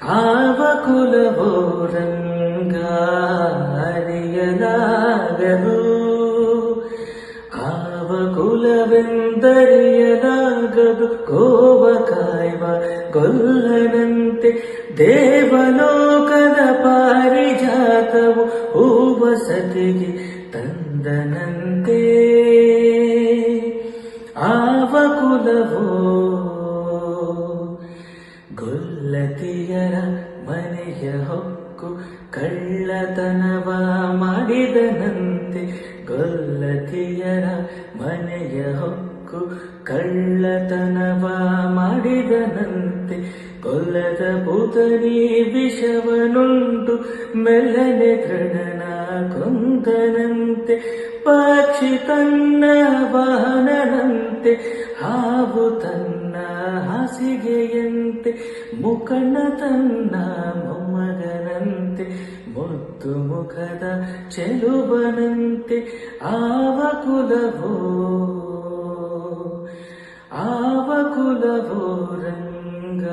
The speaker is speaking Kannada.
ಆವ ಕುಲವೋ ರಂಗ ಅರಿಯಲಾಗದು, ಆವ ಕುಲವೆಂದರಿಯಲಾಗದು. ಗೋವ ಕಾಯ್ವ ಗೊಲ್ಲನಂತೆ ದೇವಲೋಕದ ಪಾರಿಜಾತವು ಹೂವ ಸತಿಗೆ ತಂದನಂತೆ. ಆವ ಕುಲವೋ ಗೊಲ್ಲತಿಯರ ಮನೆಯ ಹೊಕ್ಕು ಕಳ್ಳತನವ ಮಾಡಿದನಂತೆ. ಗೊಲ್ಲತಿಯರ ಮನೆಯ ಹೊಕ್ಕು ಕಳ್ಳತನವ ಮಾಡಿದನಂತೆ. ಕೊಲ್ಲದ ಪುತನಿ ವಿಷವನುಂಟು ಮೆಲ್ಲನೆ ತೃಣನ ಕೊಂದನಂತೆ. ಪಕ್ಷಿ ತನ್ನ ವಾಹನನಂತೆ, ಹಾವು ತನ್ನ ಹಾಸಿಗೆಯಂತೆ, ಮುಖಂಡ ತನ್ನ ಮೊಮ್ಮಗನಂತೆ, ಮುದ್ದು ಮುಖದ ಚೆಲುವನಂತೆ. ಆವ ಕುಲವೋ ರಂಗ